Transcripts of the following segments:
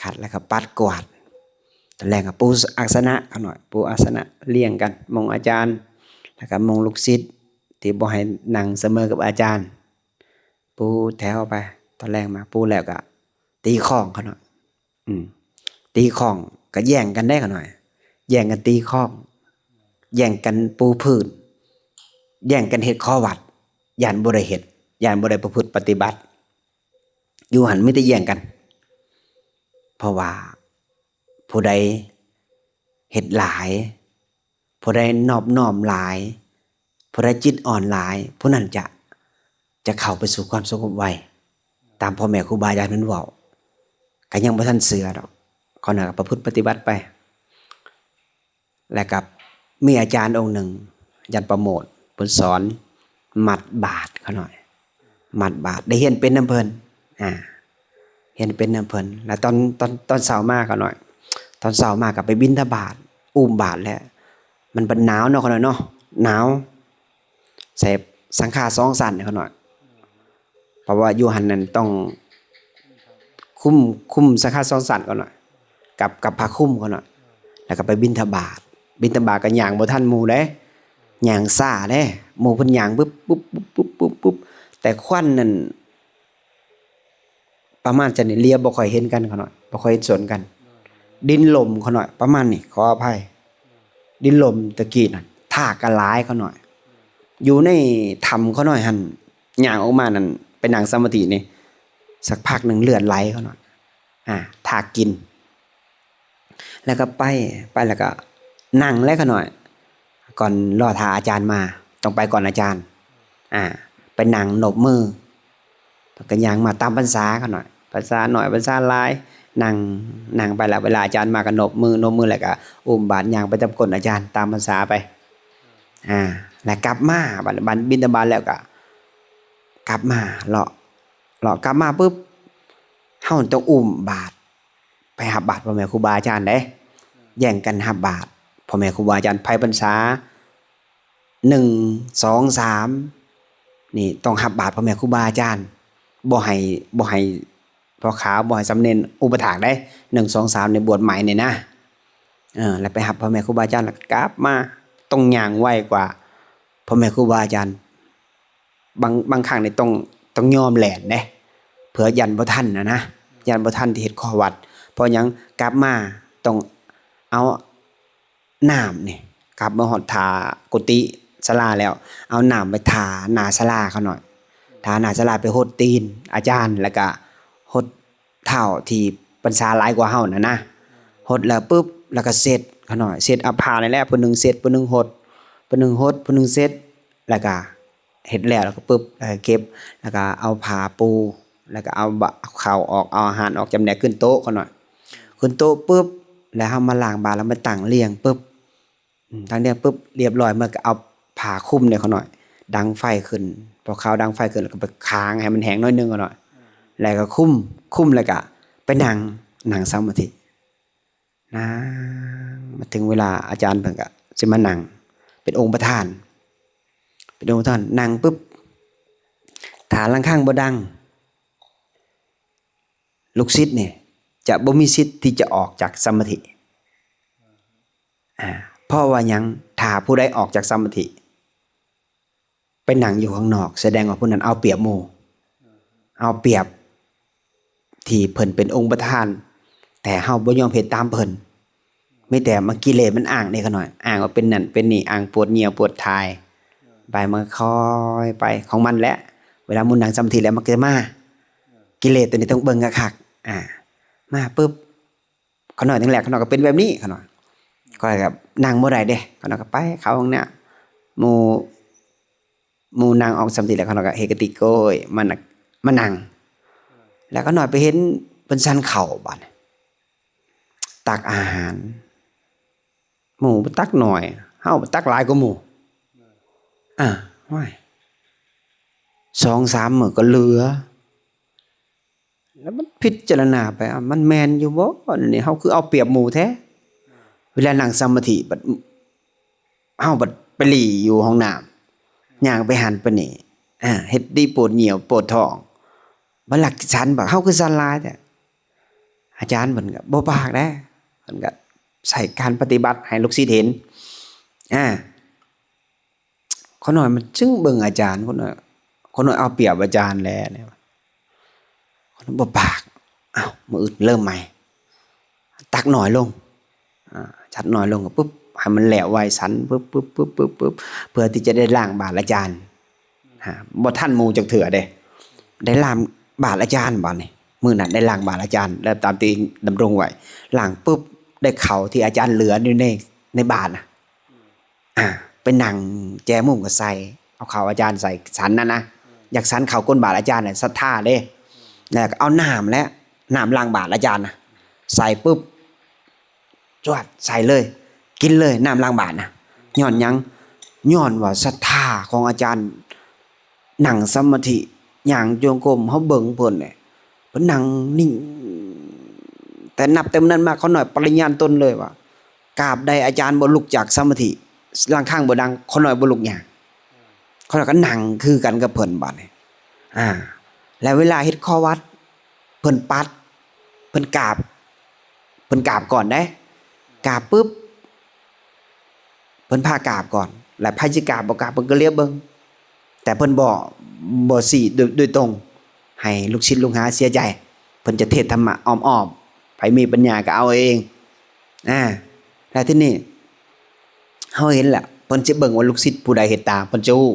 ขัดแล้วก็ปัดกวาดตอนแรกก็ปูอาสนะกันหน่อยปูอาสนะเลี่ยงกันมงอาจารย์แล้วก็มงลูกศิษย์ที่บ่ให้นั่งเสมอกับอาจารย์ปูแถวไปตอนแรกมาปูแล้วก็ตีข้องกันหน่อยตีข้องก็แย่งกันได้กันหน่อยแย่งกันตีข้องแย่งกันปูพื้นแย่งกันเฮ็ดข้อวัดย่านบ่ได้เฮ็ดย่านบ่ได้ประพฤติปฏิบัติอยู่หันมีแต่แย่งกันเพราะว่าผู้ใดเฮ็ดหลายผู้ใดนอบน้อมหลายผู้ใดจิตอ่อนหลายผู้นั้นจะเข้าไปสู่ความสงบไวตามพ่อแม่ครูบาอาจารย์นั้นเว้าก็ยังบ่ทันเชื่อดอกขอน่ะประพฤติปฏิบัติไปแล้วกับมีอาจารย์องค์หนึ่งอาจารย์ประโมทเพิ่นสอนมัดบาทเขาหน่อยมัดบาทได้เห็นเป็นน้ำเพิ่นเห็นเป็นน้ำเพิ่นแล้วตอนเช้ามาเขาหน่อยตอนเช้ามาก็ไปบิณฑบาตอุ้มบาทแล้วมันเป็นหนาวเนาะเขาหน่อยเนาะหนาวใส่สังฆา2 สั้นเขาหน่อยเพราะว่าอยู่หันนั้นต้องคุ้มสังฆา2 สั้นเขาหน่อยกับผ้าคุ้มเขาหน่อยแล้วก็ไปบิณฑบาตก็ย่างบ่ทันหมู่เด้ย่างซ่าเด้หมู่เพิ่นย่างปึ๊บแต่ควันนั่นประมาณจะนี่เลียบ่ค่อยเห็นกันเขาหน่อยบ่ค่อยเห็นสนกันดินลมเขาหน่อยประมาณนี้ขออภัยดินลมตะกี้นั่นท่ากะหลายเขาหน่อยอยู่ในถ้ำเขาหน่อยหั่นย่างออกมานั่นไปนั่งสมาธินี่สักพักนึงเลือดไหลเขาหน่อยท่ากินแล้วก็ไปแล้วก็นั่งแล้วเขาหน่อยก่อนรอท่าอาจารย์มาต้องไปก่อนอาจารย์ไปนั่งหนบมือก็ย่างมาตามพรรษาเขาหน่อยพรรษาหน่อยพรรษาหลายนั่งไปแล้วเวลาอาจารย์มาก็หนบมือแล้วก็อุ้มบาตรย่างไปตามกฎอาจารย์ตามพรรษาไปแล้วกลับมาบัดบิณฑบาตแล้วก็กลับมาเลาะกลับมาปุ๊บเฮาต้องอุ้มบาตรไปหับบาตรพ่อแม่ครูบาอาจารย์เด้แย่งกันหับบาตรพ่อแม่ครูบาอาจารย์ไผพรรษา1 2 3นี่ต้องหับบาตรพ่อแม่ครูบาอาจารย์บ่ให้พ่อขาวบ่ให้สำเร็จอุปถากได้1 2 3ในบวชใหม่นี่นะแล้วไปหับพ่อแม่ครูบาอาจารย์แล้วกลับมาต้องย่างไวกว่าพ่อแม่ครูบาอาจารย์บางครั้งนี่ต้องยอมแหลนเด้เผื่อยันบ่ทันนะยันบ่ทันที่เฮ็ดข้อวัดเพราะหยังกลับมาต้องเอาน้ำนี่กลับมาฮอดทากุฏิศาลาแล้วเอาน้ำไปทาหน้าศาลาเขาหน่อยทาหน้าศาลาไปหดตีนอาจารย์แล้วก็หดเท้าที่พรรษาหลายกว่าเฮานะหดแล้วปุ๊บแล้วก็เสร็จเขาหน่อยเสร็จเอาผ้านี่แหละผู้นึงเสร็จผู้นึงหดผู้นึงหดผู้นึงเสร็จแล้วก็เฮ็ดแล้วก็ปุ๊บเก็บแล้วก็เอาผ้าปูแล้วก็เอาข้าวออกเอาอาหารออกจำแนกขึ้นโต๊ะเขาหน่อยขึ้นโต๊ะปุ๊บแล้วเฮามาล้างบาตรแล้วมาตั้งเรียงปุ๊บตั้งเรียงปุ๊บเรียบร้อยมันก็เอาผ้าคลุมเนี่ยเขาหน่อยดังไฟขึ้นพอข้าวดังไฟขึ้นแล้วก็ไปค้างให้มันแห้งน้อยนึงเขาหน่อยแล้วก็คุมแล้วก็ไปนั่งสมาธินั่งมาถึงเวลาอาจารย์เพิ่นก็สิมานั่งเป็นองค์ประธานนั่งปุ๊บถ้าลังข้างบ่ดังลูกศิษย์เนี่ยจะบ่มีสิทธิ์ที่จะออกจากสมาธิเพราะว่าหยังถ้าผู้ใดออกจากสมาธิไปนั่งอยู่ข้างนอกแสดงว่าผู้นั้นเอาเปรียบหมู่เอาเปรียบที่เพิ่นเป็นองค์ประธานแต่เฮาบ่ยอมเฮ็ดตามเพิ่นมีแต่มากิเลสมันอ้างนี่ก็หน่อยอ้างว่าเป็นนั่นเป็นนี่อ้างปวดเหนียวปวดทายไปมันค่อยไปของมันแหละเวลามุนนั่งสมาธิแล้วมันก็มากิเลสตัวนี้ต้องเบิ่งคักๆมาปึ๊บเขาหน่อยนึงแหละเขาหน่อยก็เป็นแบบนี้เขาหน่อยก็แบบนั่งบ่ได้เด้เขาหน่อยก็ไปเข้าห้องน้ำหมู่นั่งออกสมาธิแล้วเขาหน่อยก็เฮกติโกยมานั่งแล้วก็หน่อยไปเห็นเพิ่นสั่นเข่าบัดตักอาหารหมู่ตักหน่อยเฮาตักหลายกว่าหมู่ว้าย2 3มื้อก็เหลือแล้วมันพิจารณาไปมันแม่นอยู่บ่นี่เฮาคือเอาเปรียบหมู่แท้เวลานั่งสมาธิบัดเฮาบัดไปหลีอยู่ห้องน้ำย่างไปหันไปนี่เฮ็ดดีปวดเหนียวปวดท้องบ่หลักฉันบักเฮาคือสันหลายแท้ อาจารย์เพิ่นก็บ่ปากนะเพิ่นก็ใส่การปฏิบัติให้ลูกศิษย์เห็นคนน้อยมันจึงเบิ่งอาจารย์คนน้อยเอาเปรียบอาจารย์แลเนี่ยคนบ่ปากอ้าวมื้ออื่นเริ่มใหม่ตักน้อยลงจัดน้อยลงก็ปุ๊บให้มันแหลวไวสันปุ๊บเพื่อที่จะได้ล้างบาตรอาจารย์บ่ทันหมู่จักเถื่อเด้ได้ล้างบาตรอาจารย์บัดนี้มื้อนั้นได้ล้างบาตรอาจารย์แล้วตามที่ดำรงไว้ล้างปุ๊บได้เข้าที่อาจารย์เหลืออยู่ในบาตรน่ะไปนั่งแจมุมก็ใส่เอาเข้าอาจารย์ใส่สันนะอยากสันเข้าก้นบาตรอาจารย์น่ะศรัทธาเด้แล้วก็เอาน้ำล้างบาตรอาจารย์น่ะใส่ปุ๊บจวดใส่เลยกินเลยน้ำล้างบาตรน่ะย้อนหยังย้อนว่าศรัทธาของอาจารย์นั่งสมาธิย่างจงกรมเฮาเบิ่งเพิ่นเนี่ยเพิ่นนั่งนิ่งแต่นับแต่นั้นมาเขาหน่อยปริญญาณตนเลยว่ากราบใดอาจารย์บ่ลุกจากสมาธิร่างข้างบ่ดังเขาหน่อยบ่ลุกหยังเขาก็นั่งคือกันกับเพิ่นบัดนี้แล้วเวลาเฮ็ดข้อวัดเพิ่นปัดเพิ่นกราบก่อนได้กราบปุ๊บเพิ่นพากราบก่อนแล้วไผสิกราบบ่กราบเพิ่นก็เลียบเบิ่งแต่เพิ่นบ่สิโดยตรงให้ลูกศิษย์ลูกหาเสียใจเพิ่นจะเทศธรรมะอ้อมๆไผมีปัญญาก็เอาเองแล้วที่นี่เฮาเห็นแหละเพิ่นสิเบิ่งว่าลูกศิษย์ผู้ใดเฮ็ดตามเพิ่นจะฮู้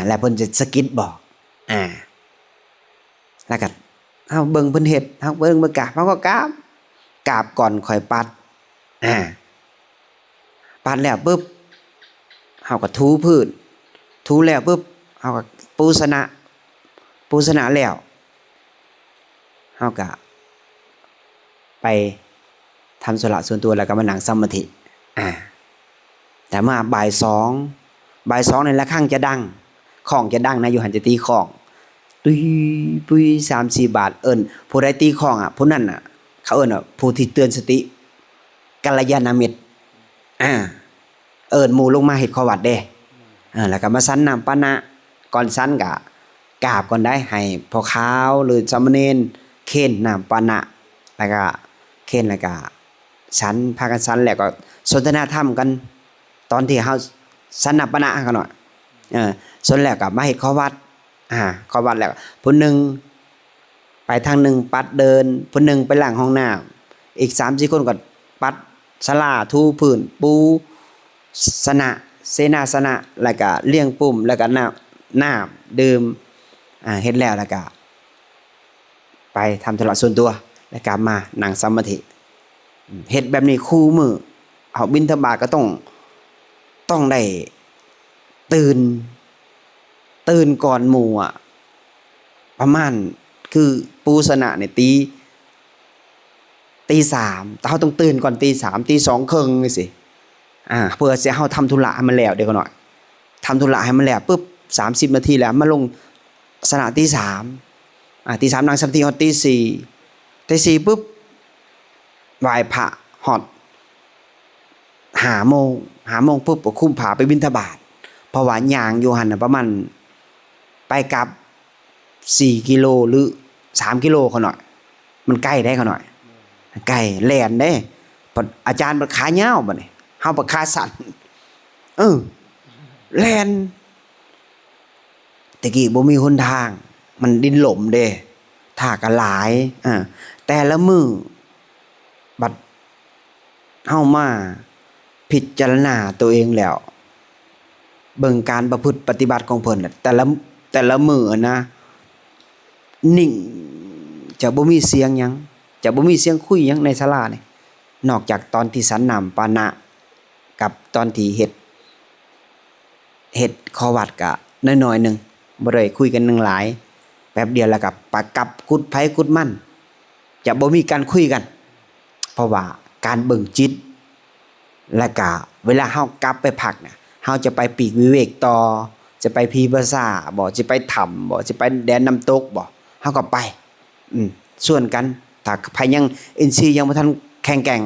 แล้วเพิ่นจะสะกิดบอกแล้วก็เฮาเบิ่งเพิ่นเฮ็ดเฮาเบิ่งกราบเฮาก็กราบก่อนค่อยปัดปัดแล้วปุ๊บเฮาก็ถูพื้นถูแล้วปุ๊บเฮาก็ปูสนะแล้วเฮาก็ไปทำธุระส่วนตัวแล้วก็มานั่งสมาธิแต่มาบ่ายสองนี่ละครั้งจะดังของจะดังนะอยู่หันจะตีของปุ้ย3-4 บาทเอิ้นผู้ใดตีของผู้นั้นเขาเอิ้นว่าผู้ที่เตือนสติกัลยาณมิตรเอิ้นหมู่ลงมาเฮ็ดข้อวัดเด้แล้วก็มาสันน้ำปานะก่อนสันก็กราบก่อนได้ให้พ่อขาวหรือสามเณรเค้นน้ำปานะแล้วก็เค้นแล้วก็สันพากันสันแล้วก็สนทนาธรรมกันตอนที่เฮาสันน้ำปานะกันหน่อยสนแล้วก็มาเฮ็ดข้อวัดข้อวัดแล้วผู้หนึงไปทางหนึ่งปัดเดินผู้หนึงไปล้างห้องน้ำอีก 3-4 คนก็ปัดศาลาถูพื้นปูสนะเสนาสนะแล้วก็เลี้ยงปุ่มแล้วก็น้ำดื่มเฮ็ดแล้วก็ไปทำธุระส่วนตัวแล้วกลับมานั่งสมาธิเฮ็ดแบบนี้คู่มื้อเอาบิณฑบาตก็ต้องได้ตื่นก่อนหมู่ประมาณคือปูสนะเนี่ยตี 3แต่เฮาต้องตื่นก่อนตี 3ตี 2 ครึ่งนี่สิเพื่อสิเฮาทำธุระให้มันแล้วเดี๋ยวก่อนหน่อยทำธุระให้มันแล้วปุ๊บ30 นาทีแล้วมาลงสนะตี 3ตี 3นั่งสมาธิฮอดตี 4ตี 4ปุ๊บไหว้พระฮอด5 โมงปุ๊บก็คุมผ้าไปบิณฑบาตเพราะว่าย่างอยู่หั่นน่ะประมาณไปกลับ4 กิโลหรือ3 กิโลเขาหน่อยมันใกล้ได้เขาหน่อยใกล้แล่นเด้อาจารย์บัดขายาวบัดนี้เฮาบัดขาสั้นแล่นตะกี้บ่มีหนทางมันดินหล่มเด้ท่าก็หลายแต่ละมื้อบัดเฮามาพิจารณาตัวเองแล้วเบิ่งการประพฤติปฏิบัติของเพิ่นแต่ละมื้อนะนิ่งจะบ่มีเสียงหยังจะบ่มีเสียงคุยหยังในศาลานี่นอกจากตอนที่สันน้ำปานะกับตอนที่เฮ็ดข้อวัดก็น้อยๆนึงบ่ได้คุยกันนึงหลายแป๊บเดียวแล้วก็ปะกับกุดไผกุดมันจะบ่มีการคุยกันเพราะว่าการเบิ่งจิตแล้วก็เวลาเฮากลับไปพักน่ะเฮาจะไปปีกวิเวกต่อจะไปพีภาษาบ่จะไปถ้ำบ่จะไปแดนน้ำตกบ่เฮาก็ไปส่วนกันถ้าไผยังอินทรีย์ยังบ่ทันแข็งแกร่ง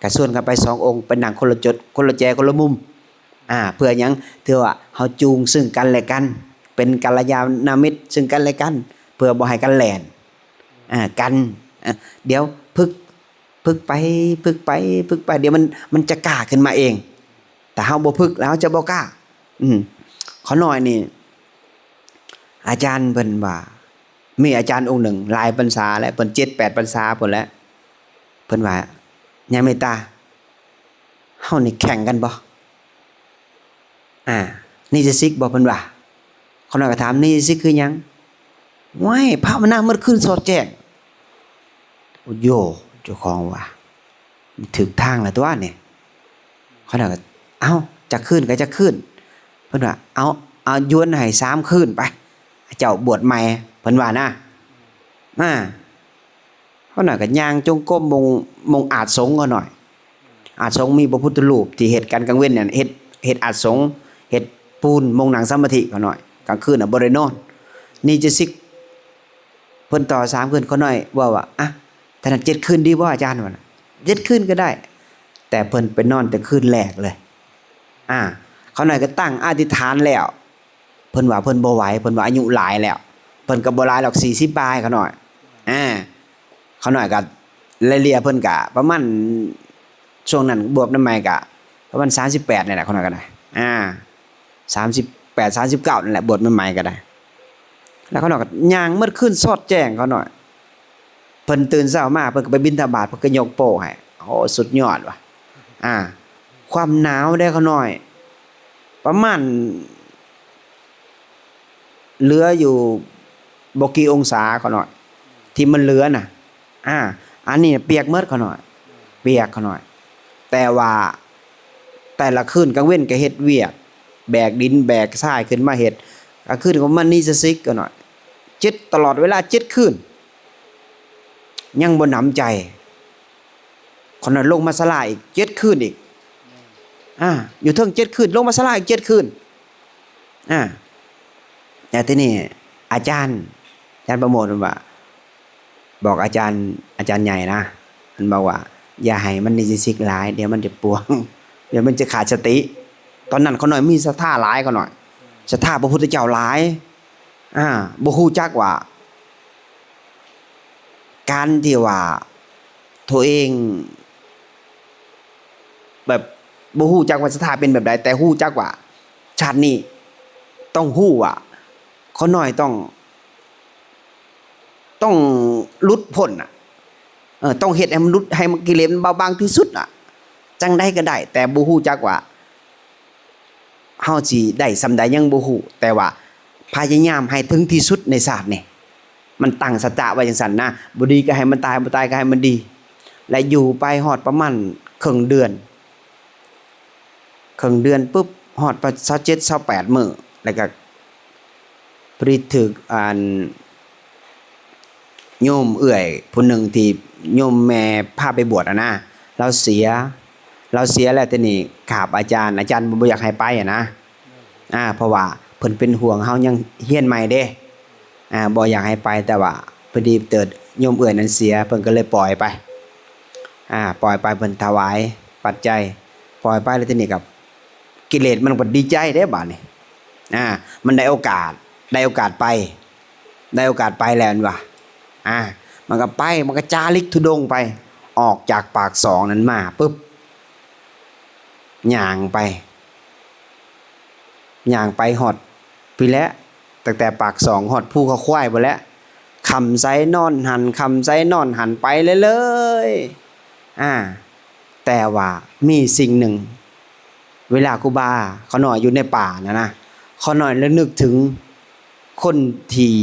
ก็ส่วนกันไป2 องค์ไปนั่งคนละจุดคนละแจคนละมุมเพื่อหยังถือว่าเฮาจูงซึ่งกันและกันเป็นกัลยาณมิตรซึ่งกันและกันเพื่อบ่ให้กันแล่นกัน เดี๋ยวพึกไปพึกไปพึกไปเดี๋ยวมันจะกล้าขึ้นมาเองแต่เฮาบ่พึกแล้วจะบ่กล้าขอหน่อยนี่อาจารย์เพิ่นว่ามีอาจารย์องค์หนึ่งหลายพรรษาแล้วเพิ่น7-8 พรรษาพุ่นแล้วเพิ่นว่าญาเมตตาเฮานี่แข่งกันบ่นี่จะซิกบ่เพิ่นว่าขอหน่อยก็ถามนี่ซิกคือหยังว้ายภาวนาเมื่อคืนสอดแจ้งโอ้โยเจ้าของว่าถึกทางแล้วตัวนี่ขอหน่อยก็เอ้าจะขึ้นก็จะขึ้นเพิ่นว่าเอายวนให้3คืนไปเจ้าบวชใหม่เพิ่นว่านะเขาหน่อยก็ย่างจงก้มมงอาจสงก็หน่อยอาจสงมีพระพุทธรูปที่เฮ็ดกันกลางเว้นเนี่ยเฮ็ดอาจสงเฮ็ดปูนมงหนังสมาธิก็หน่อยกลางคืนน่ะบ่ได้นอนนี่จะซิกเพิ่นต่อ3คืนเขาหน่อยว่าถ้านั้น7คืนดีบ่อาจารย์ว่า7คืนก็ได้แต่เพิ่นไปนอนแต่คืนแรกเลยเขาหน่อยก็ตั้งอธิษฐานแล้วเพิ่นว่าเพิ่นบ่ไหวเพิ่นว่าอายุหลายแล้วเพิ่นก็บ่หลายหรอก40ปลายเขาหน่อยเขาหน่อยก็เลี่ยเพิ่นก็ประมาณช่วงนั้นบวกนำใหม่ก็ประมาณ38นี่แหละเขาหน่อยก็ได้38 39นั่นแหละบวชใหม่ๆก็ได้แล้วเขาหน่อยก็ย่างเมื่อคืนสอดแจ้งเขาหน่อยเพิ่นตื่นเช้ามาเพิ่นก็ไปบิณฑบาตเพิ่นก็ยกโป้ให้โอ้สุดยอดว่ะความหนาวได้เขาหน่อยประมาณเหลืออยู่บ่กี่องศาเขาหน่อยที่มันเหลือน่ะอันนี้เปียกเมิดเขาหน่อยเปียกเขาหน่อยแต่ว่าแต่ละคืนกลางเว้นก็เฮ็ดเวียกแบกดินแบกทรายขึ้นมาเฮ็ดกลางคืนก็มันนี่ซิกเขาหน่อยจิตตลอดเวลา7คืนยังบ่หนำใจคนนั้นลงมาศาลาอีก7คืนอีกอยู่เทิง7คืนลงมาศาลาอีก7คืนแต่ที่นี่อาจารย์ประโมทว่าบอกอาจารย์ใหญ่นะมันบอกว่าอย่าให้มันนิสิกหลายเดี๋ยวมันจะปวงเดี๋ยวมันจะขาดสติตอนนั้นเขาหน่อยมีศรัทธาหลายเขาหน่อยศรัทธาพระพุทธเจ้าหลายบ่ฮู้จักว่าการที่ว่าตัวเองแบบบ่ฮู้จักว่าศรัทธาเป็นแบบใดแต่ฮู้จักว่าชาตินี้ต้องฮู้ว่าเขาหน่อยต้องหลุดพ้นต้องเฮ็ดให้มันหลุดให้มันกิเลสมันเบาบางที่สุดจังได้ก็ได้แต่บ่ฮู้จักว่าเฮาสิได้ส่ำใดยังบ่ฮู้แต่ว่าพยายามให้ถึงที่สุดในศาสตร์นี่มันตั้งสัจจะไว้จังซั่นนะบ่ดีก็ให้มันตายบ่ตายก็ให้มันดีและอยู่ไปฮอดประมาณครึ่งเดือนปุ๊บฮอด27 28มื้อแล้วก็พริถึกโยมเอื้อยผู้หนึ่งที่โยมแม่พาไปบวชนะเราเสียแล้วแต่นี่ขาบอาจารย์บ่อยากให้ไปนะเพราะว่าเพิ่นเป็นห่วงเฮายังเฮียนใหม่เด้บ่อยากให้ไปแต่ว่าพอดีเกิดโยมเอื้อยนั้นเสียเพิ่นก็เลยปล่อยไปปล่อยไปเพิ่นถวายปัจจัยปล่อยไปแล้วแต่นี่กับกิเลสมันก็ดีใจเด้บาดนี้มันได้โอกาสไปแล้วนั่นว่ะมันก็ไปมันก็จาริกธุดงค์ไปออกจากปาก2นั้นมาปึ๊บย่างไปฮอดพี่แล้วตั้งแต่ปาก2ฮอดภูเขาควายบ่แล้วคำไสนอนหันไปเลยแต่ว่ามีสิ่งหนึ่งเวลาครูบาเขาหน่อยอยู่ในป่านะเขาหน่อยแล้วนึกถึงคนที่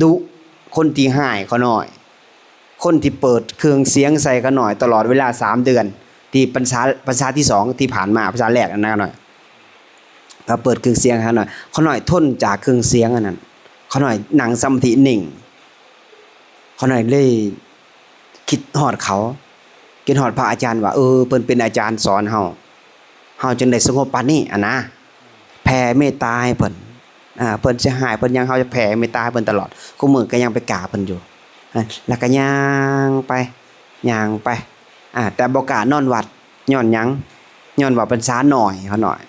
ดุคนที่หายเขาหน่อยคนที่เปิดเครื่องเสียงใส่เขาหน่อยตลอดเวลา3เดือนที่พรรษาที่2ที่ผ่านมาพรรษาแรกนั่นนะหน่อยเขาเปิดเครื่องเสียงเขาหน่อยทนจากเครื่องเสียงอันนั้นเขาหน่อยนั่งสมาธินิ่งเขาหน่อยเลยคิดฮอดพระอาจารย์ว่าเพิ่นเป็นอาจารย์สอนเฮาจึงได้สงบปานนี้นะแผ่เมตตาให้เพิ่นเพิ่นสิหายเพิ่นยังเฮาจะแผ่เมตตาให้เพิ่นตลอดคุมื้อก็ยังไปกราบเพิ่นอยู่แล้วก็ย่างไปแต่บ่กล้านอนวัดย้อนหยังย้อนว่าพรรษาน้อยเขาหน่อย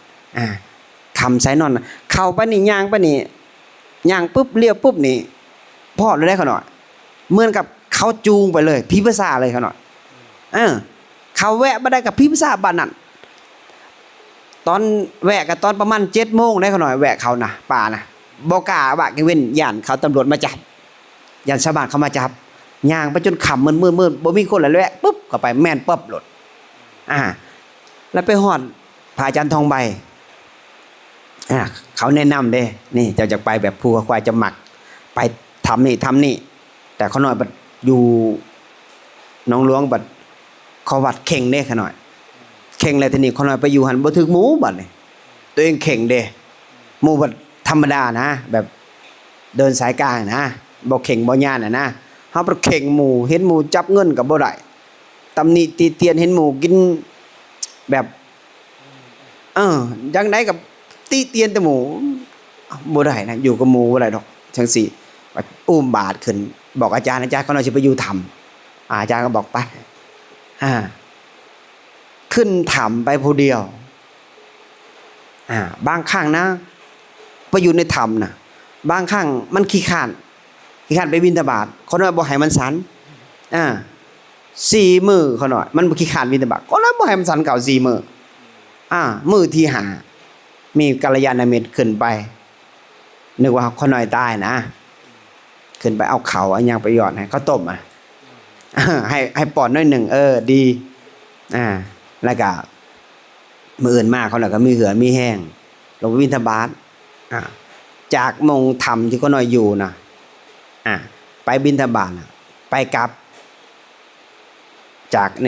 คำไสนอนเข้าไปนี่ย่างไปนี่ย่างปุ๊บเลี้ยวปุ๊บนี่พอดเลยได้เขาหน่อยเหมือนกับ เขาจูงไปเลยพิพาษาเลยเขาหน่อยเขาแวะมาได้กับพิพาษาบ้านนั้นตอนแวะกับตอนประมาณ7 โมงได้เขาหน่อยแวะเขานะป่านะบอกกล้าว่ากิเว้นย่านเขาตำรวจมาจับย่านชาวบ้านเขามาจับย่างไปจนค่ำมืดบ่มีคนเลยแวะปุ๊บเข้าไปแม่นปั๊บหลดแล้วไปฮอดพระอาจารย์ทองใบเขาแนะนำเด้นี่เจ้าจะไปแบบผู้ควายจะหมักไปทำนี่แต่เขาหน่อยบัดอยู่น้องหลวงบัดเขาวัดเข่งเด้เขาหน่อยเข่งแล้วทีนี้เขาหน่อยไปอยู่หันบ่ถึกหมูบัดนี่ตัวเองเข่งเด้หมู่บัดธรรมดานะแบบเดินสายกลางนะบ่เข่งบ่ย่านนะเฮาบ่เข่งหมู่เห็นหมู่จับเงินก็บ่ได้ตำหนิตีเตียนเห็นหมู่กินแบบจังได๋กับตีเตียนแต่หมู่บ่ได้นะอยู่กับหมู่บ่ได้ดอกจังซี่อุ้มบาตรขึ้นบอกอาจารย์เขาหน่อยสิไปอยู่ถ้ำอาจารย์ก็บอกไปขึ้นถ้ำไปผู้เดียวบางครั้งนะไปอยู่ในถ้ำนะบางครั้งมันขี้ข้านไปบิณฑบาตเขาหน่อยบ่ให้มันสัน4 มื้อเขาหน่อยมันบ่ขี้ข้านบิณฑบาตเขาหน่อยบ่ให้มันสันเก่า4 มื้อมื้อที่5มีกัลยาณมิตรขึ้นไปนึกว่าเขาหน่อยตายนะขึ้นไปเอาเขาเอาหยังไปหยอดให้เขาต้มให้ปอดน้อยหนึ่งดีแล้วก็มื้ออื่นมาเขาน่ะก็มีเหือมีแห้งลงไปบิณฑบาตจากมงธรรมที่เขาน้อยอยู่นะไปบิณฑบาตไปกลับจาก2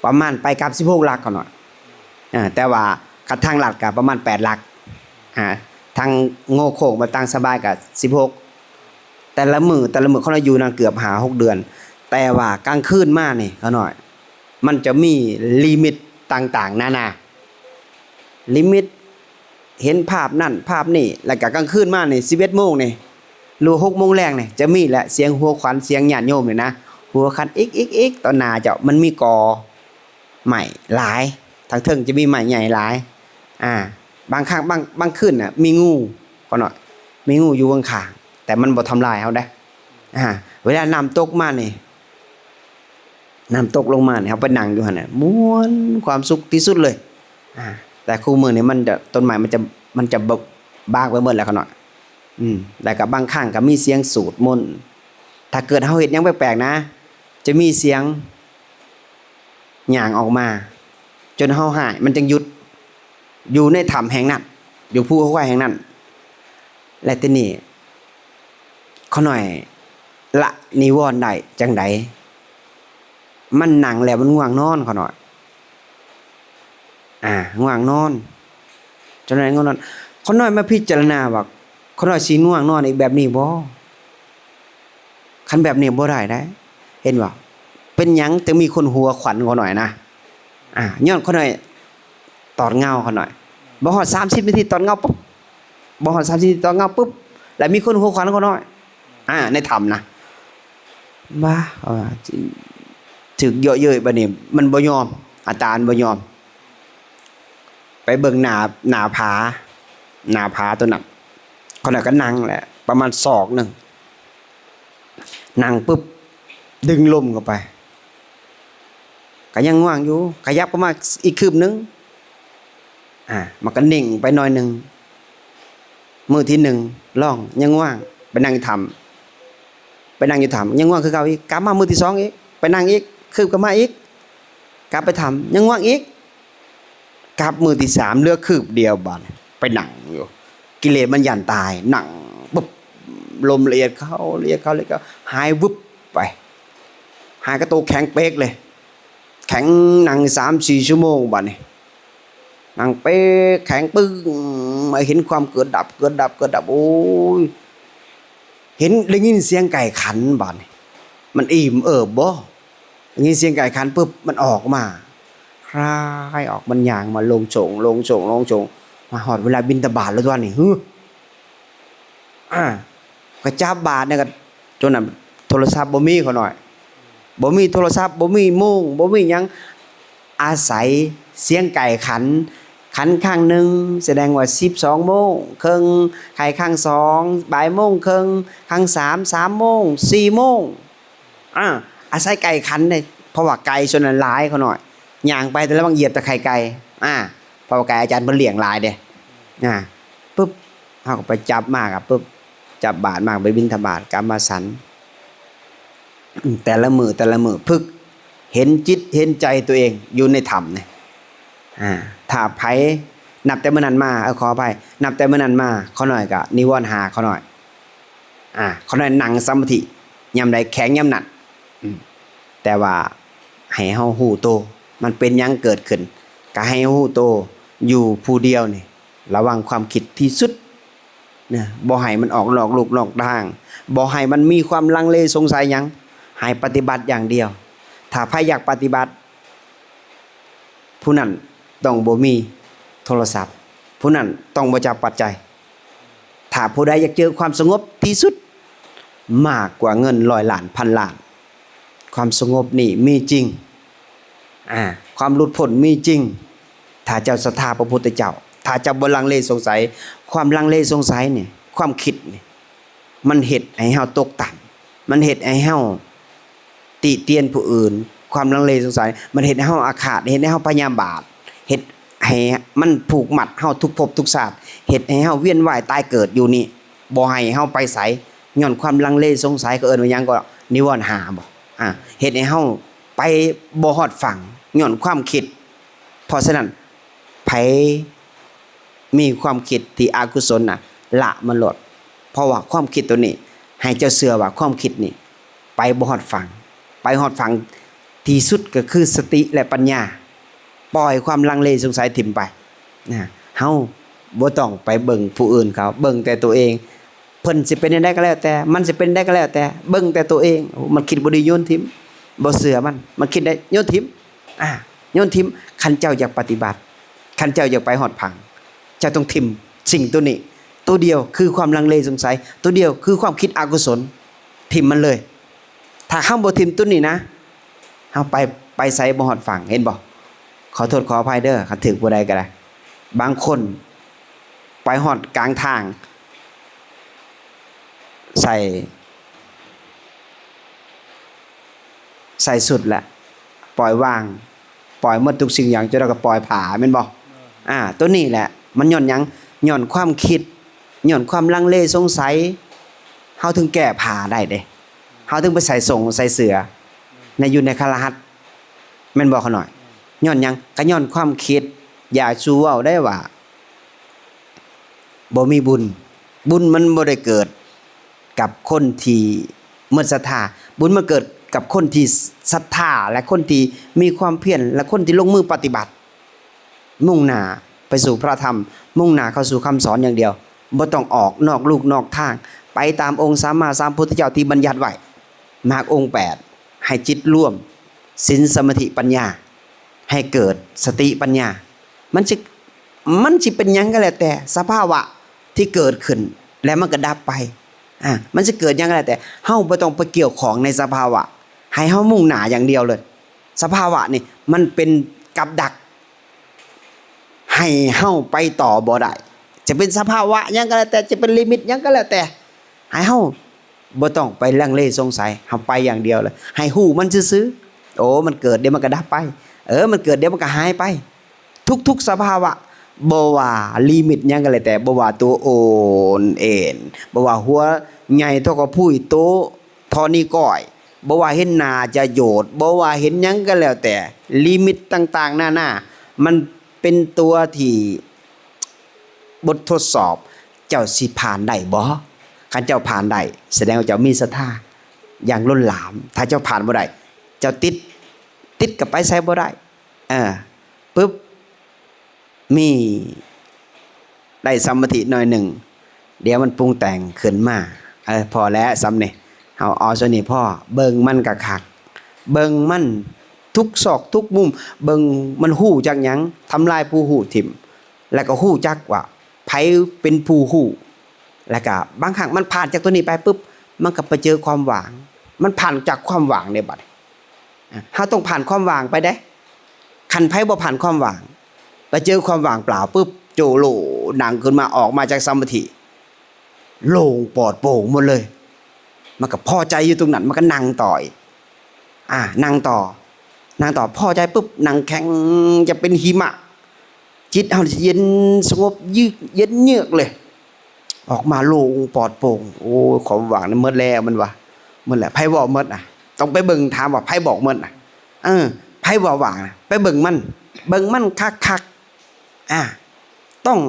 ประมาณไปกลับ16 ลักเขาหน่อยแต่ว่ากระทั่งหลักก็ประมาณ8 ลักทางโง่โค้งมาตั้งสบายกับ16แต่ละมือเขาอยู่นานเกือบ5-6 เดือนแต่ว่ากลางคืนมานี่เขาหน่อยมันจะมีลิมิตต่างๆนานาลิมิตเห็นภาพนั่นภาพนี่แล้วก็กลางคืนมานี่11 โมงนี่หรือ6 โมงแรงนี่จะมีแหละเสียงหัวขวัญเสียงญาติโยมนี่นะหัวคันอีกตอนหน้าจะมันมีกอใหม่หลายทางเทิงจะมีใหม่ใหญ่หลายบางครั้งบางคืนน่ะมีงูก็หน่อยมีงูอยู่ข้างๆแต่มันบ่ทำลายเฮาได้เวลาน้ำตกมานี่น้ำตกลงมาเนี่ยเฮาไปนั่งอยู่หั่นน่ะม่วนความสุขที่สุดเลยแต่คู่มือนี่มันจะต้นไม้มันจะบากไปหมดแล้วก็หน่อยแล้วก็บางครั้งก็มีเสียงสูดมนต์ถ้าเกิดเฮาเฮ็ดหยังแปลกๆนะจะมีเสียงหย่างออกมาจนเฮาหายมันจึงหยุดอยู่ในถ้ำแห่งนั้นอยู่ภูเขาควายแห่งนั้นและทีนี้เขาหน่อยละนิวรณ์ได้จังไดมันนั่งแล้วมันง่วงนอนเขาหน่อยง่วงนอนจนไหนง่วงนอนเขาหน่อยมาพิจารณาว่าเขาหน่อยสิง่วงนอนอีกแบบนี้บ่คันแบบนี้บ่ได้เห็นบ่เป็นหยังจะมีคนหัวขวัญเขาหน่อยนะย้อนเขาหน่อยตอดเงาเขาหน่อยบ่ฮอด30 นาทีตอดเงาปุ๊บบ่ฮอด30 นาทีตอดเงาปุ๊บแล้วมีคนหัวขวัญเขาหน่อยในถ้ำนะบ้าถึกเยอะเย้ยบัดนี้มันบ่ยอมอาจารย์บ่ยอมไปเบิ่งหน้าผาตัวนั้นเขาน่ะก็นั่งแหละประมาณศอกนึงนั่งปุ๊บดึงลมเข้าไปก็ยังง่วงอยู่ขยับเข้ามาอีกคืบนึงมันก็นิ่งไปหน่อยนึงมื้อที่1ลองยังง่วงไปนั่งทำยังง่วงคือเก่าอีกกลับมามื้อที่2อีกไปนั่งอีกคืบก็มาอีกกลับไปทำยังง่วงอีกกลับมื้อที่3เหลือคืบเดียวบัดไปนั่งอยู่กิเลสมันยันตายนั่งปุ๊บลมละเอียดเข้าหายวึบไปหายกระโตแข็งเป๊กเลยแข็งนั่ง 3-4 ชั่วโมงบัดนี้นั่งเป๊กแข็งปึ้งมาเห็นความเกิดดับโอ้ยเห็นได้ยินเสียงไก่ขันบัดนี้มันอิ่มบ่ได้ยินเสียงไก่ขันปุ๊บมันออกมาคลายออกมันย่างมาลงโฉงมาฮอดเวลาบิณฑบาตแล้วตัวนี้ก็จับบาตรเนี่ยก็จนนั้นโทรศัพท์บ่มีเขาหน่อยบ่มีโทรศัพท์บ่มีโมงบ่มีหยังอาศัยเสียงไก่ขัน ขันข้างหนึ่งแสดงว่า12โมงครึ่งไข่ข้างสองบ่ายโมงครึ่งข้าง3โมง4โมงอาศัยไก่ขันเลยเพราะว่าไก่ส่วนนั้นหลายเขาหน่อยย่างไปแต่ละบางเหยียบแต่ไข่ไก่เพราะว่าไก่อาจารย์เพิ่นเลี้ยงหลายเด้ปุ๊บเฮาก็ไปจับมากปุ๊บจับบาตรมากไปบิณฑบาตกลับมาฉันแต่ละมื้อพึกเห็นจิตเห็นใจตัวเองอยู่ในธรรมเนี่ยถ้าไผนับแต่มื้อนั้นมาขออภัยนับแต่มื้อนั้นมาเขาหน่อยก็นิวรณ์หาเขาหน่อยเขาหน่อยนั่งสมาธิยามใดแข็งยามนั้นแต่ว่าให้เฮาฮู้โตมันเป็นหยังเกิดขึ้นก็ให้ฮู้โตอยู่ผู้เดียวนี่ระวังความคิดที่สุดนะบ่ให้มันออกนอกลูกนอกทางบ่ให้มันมีความลังเลสงสัยหยังให้ปฏิบัติอย่างเดียวถ้าใครอยากปฏิบัติผู้นั้นต้องบ่มีโทรศัพท์ผู้นั้นต้องบ่จับปัจจัยถ้าผู้ใดอยากเจอความสงบที่สุดมากกว่าเงิน100 ล้านพันล้านความสงบนี่มีจริงความหลุดพ้นมีจริงถ้าเจ้าศรัทธาพระพุทธเจ้าถ้าเจ้าบ่ลังเลสงสัยความลังเลสงสัยเนี่ยความคิดเนี่ยมันเฮ็ดให้เฮาตกต่ำมันเฮ็ดให้เฮาติเตียนผู้อื่นความลังเลสงสัยมันเฮ็ดให้เฮาอาฆาตเฮ็ดให้เฮาพยาบาทเฮ็ดให้มันผูกมัดเฮาทุกภพทุกชาติเฮ็ดให้เฮาเวียนว่ายตายเกิดอยู่นี่บ่ให้เฮาไปไสย้อนความลังเลสงสัยก็เอิ้นว่าหยังก็นิวรณ์หาบ่เฮ็ดให้เฮาไปบ่ฮอดฝั่งย้อนความคิดเพราะฉะนั้นไผมีความคิดที่อกุศลละมันลดเพราะว่าความคิดตัวนี้ให้เจ้าเชื่อว่าความคิดนี่ไปบ่ฮอดฝั่งไปฮอดฝั่งที่สุดก็คือสติและปัญญาปล่อยความลังเลสงสัยถิ่มไปเฮาบ่ต้องไปเบิ่งผู้อื่นเขาเบิ่งแต่ตัวเองเพิ่นสิเป็นได้ก็แล้วแต่มันสิเป็นได้ก็แล้วแต่เบิ่งแต่ตัวเองมันคิดบ่ดีโยนทิ่มบ่เชื่อมันคิดได้โยนทิ่มโยนทิ่มคันเจ้าอยากปฏิบัติคันเจ้าอยากไปฮอดฝั่งเจ้าต้องทิ่มสิ่งตัวนี้ตัวเดียวคือความลังเลสงสัยตัวเดียวคือความคิดอกุศลทิ่มมันเลยถ้าเฮาบ่ทิ่มตัวนี้นะเฮาไปไสบ่ฮอดฝั่งเห็นบ่ขอโทษขออภัยเด้อคันถึกบ่ได้ก็ได้บางคนไปฮอดกลางทางใส่สุดแหละปล่อยวางปล่อยหมดทุกสิ่งอย่างจนเราก็ปล่อยผาแม่นบ่ตัวนี้แหละมันย้อนหยังย้อนความคิดย้อนความลังเลสงสัยเฮาถึงแก้ผาได้เด้เฮาถึงไปใส่ส่งใส่เสื้อในอยู่ในคฤหัสถ์แม่นบ่เขาหน่อยย้อนหยังก็ย้อนความคิดอย่าชูเว้าได้ว่าบ่มีบุญมันบ่ได้เกิดกับคนที่หมดศรัทธาบุญมาเกิดกับคนที่ศรัทธาและคนที่มีความเพียรและคนที่ลงมือปฏิบัติมุ่งหน้าไปสู่พระธรรมมุ่งหน้าเข้าสู่คำสอนอย่างเดียวบ่ต้องออกนอกลูกนอกทางไปตามองค์สัมมาสัมพุทธเจ้าที่บัญญัติไว้มรรคองค์8ให้จิตร่วมศีลสมาธิปัญญาให้เกิดสติปัญญามันสิเป็นหยังก็แล้วแต่สภาวะที่เกิดขึ้นแล้วมันก็ดับไปมันจะเกิดหยังก็แล้วแต่เฮาบ่ต้องไปเกี่ยวของในสภาวะให้เฮามุ่งหน้าอย่างเดียวเลยสภาวะนี่มันเป็นกับดักให้เฮาไปต่อบ่ได้จะเป็นสภาวะหยังก็แล้วแต่จะเป็นลิมิตหยังก็แล้วแต่ให้เฮาบ่ต้องไปลังเลสงสัยเฮาไปอย่างเดียวเลยให้ฮู้มันซื่อๆโอ้มันเกิดเดี๋ยวมันก็ดับไปมันเกิดเดี๋ยวมันก็หายไปทุกๆสภาวะบ่ว่าลิมิตหยังก็แล้วแต่บ่ว่าตัวโอนเอ็นบ่ว่าหัวใหญ่เท่ากับผู้โตเท่านี้ก้อยบ่ว่าเห็นหน้าจะโยดบ่ว่าเห็นหยังก็แล้วแต่ลิมิตต่างๆหน้ามันเป็นตัวที่บททดสอบเจ้าสิผ่านได้บ่คันเจ้าผ่านได้แสดงว่าเจ้ามีศรัทธาอย่างล้นหลามถ้าเจ้าผ่านบ่ได้เจ้าติดกับไปไสบ่ได้ปึ๊บมีได้สมาธิหน่อยหนึ่งเดี๋ยวมันปรุงแต่งขึ้นมาพอแล้วซ้ำนี่เฮาเอาซะนี่พ่อเบิ่งมันคักๆเบิ่งมันทุกซอกทุกมุมเบิ่งมันฮู้จักหยังทำลายผู้ฮู้ทิ่มแล้วก็ฮู้จักว่าไผเป็นผู้ฮู้แล้วก็บางครั้งมันผ่านจากตัวนี้ไปปุ๊บมันก็ไปเจอความว่างมันผ่านจากความว่างเนี่ยบัดเฮาต้องผ่านความว่างไปเด้คันไผบ่ผ่านความว่าง ไปเจอความว่างเปล่าปุ๊บโจโลหนังขึ้นมาออกมาจากสมาธิโล่งปลอดโปร่งหมดเลยมันก็พอใจอยู่ตรงนั้นมันก็นั่งต่อยนั่งต่อพอใจปุ๊บนั่งแข็งจะเป็นหิมะจิตเอาเย็นสงบยืดเย็นเยือกเลยออกมาโล่งปลอดโปร่งโอ้ความว่างนั้นหมดแล้วมันว่าหมดแหละไผบอกหมดต้องไปเบิ่งถามว่าไผบอกหมดไผบอกว่างไปเบิ่งมันคักๆต้อง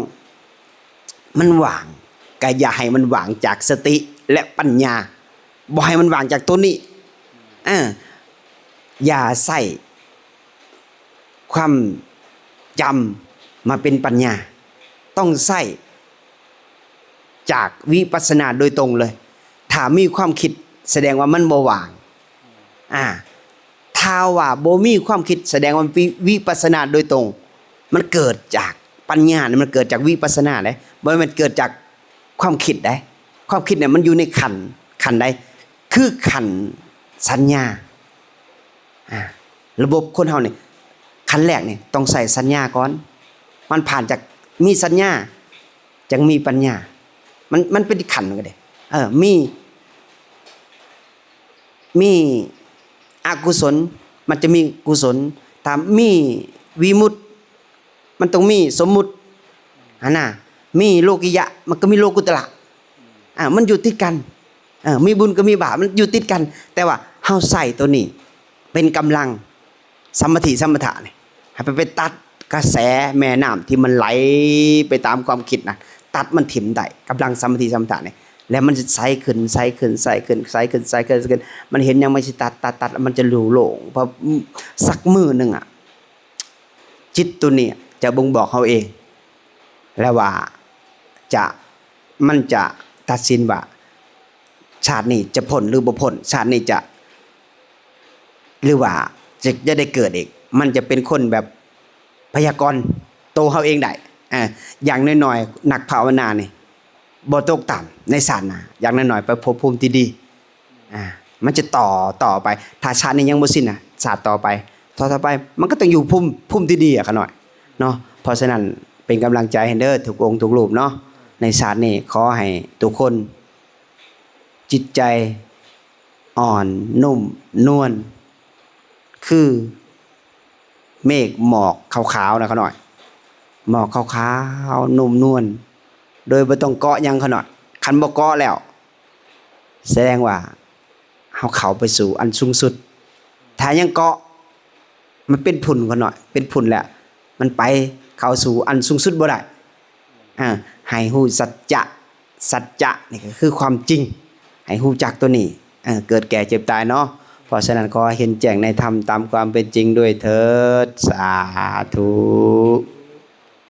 มันว่างก็อย่าให้มันว่างจากสติและปัญญาบ่ให้มันว่างจากตัวนี้อย่าใส่ความจำมาเป็นปัญญาต้องใส่จากวิปัสสนาโดยตรงเลยถ้ามีความคิดแสดงว่ามันบ่ว่างถ้าว่าบ่มีความคิดแสดงว่าวิปัสสนาโดยตรงมันเกิดจากปัญญามันเกิดจากวิปัสสนาได้บ่มันเกิดจากความคิดได้ความคิดเนี่ยมันอยู่ในขันใดคือขันสัญญาระบบคนเฮานี่ขั้นแรกนี่ต้องใส่สัญญาก่อนมันผ่านจากมีสัญญาจังมีปัญญามันเป็นขันก็ได้มีอกุศลมันจะมีกุศลตามมีวิมุตติมันต้องมีสมมุติมีโลกิยะมันก็มีโลกุตระมันอยู่ติดกันมีบุญก็มีบาปมันอยู่ติดกันแต่ว่าเฮาใส่ตัวนี้เป็นกำลังสัมมาทิสัมปทะนี่ให้ไปตัดกระแสแม่น้ำที่มันไหลไปตามความคิดนะตัดมันถิ่มได้กำลังสัมมาทิสัมปทะนี่แล้วมันจะใสขึ้นมันเห็นยังไม่ใช่ตัดมันจะหลู่โล่งพอสักมือนึงจิตตัวนี้จะบ่งบอกเฮาเองแล้วว่ามันจะตัดสินว่าชาตินี้จะพ้นหรือบ่พ้นชาตินี้จะหรือว่าจะได้เกิดอีกมันจะเป็นคนแบบพยากรณ์โตเฮาเองได้อย่างน้อยๆนักภาวนานี่บ่ตกต่ำในศาสนาอย่างน้อยๆไปพบภูมิที่ดีมันจะต่อไปถ้าชาตินี้ยังบ่สิ้นชาติต่อไปมันก็ต้องอยู่ภูมิที่ดีขน่อยเนาะเพราะฉะนั้นเป็นกำลังใจให้เด้อทุกองค์ทุกรูปเนาะในชาตินี้ขอให้ทุกคนจิตใจอ่อนนุ่มนวลคือเมฆหมอกขาวๆนะเขาหน่อยหมอกขาวๆนุ่มนวลโดยบ่ต้องเกาะยังเขาหน่อยคันบ่เกาะแล้วแสดงว่าเฮาเข้าไปสู่อันสูงสุดถ้ายังเกาะมันเป็นพุ่นเขาหน่อยเป็นพุ่นแล้วมันไปเข้าสู่อันสูงสุดบ่ได้ให้ฮู้สัจจะนี่ก็คือความจริงให้ฮู้จักตัวนี้เกิดแก่เจ็บตายเนาะเพราะฉะนั้นขอเห็นแจ้งในธรรมตามความเป็นจริงด้วยเถิดสาธุ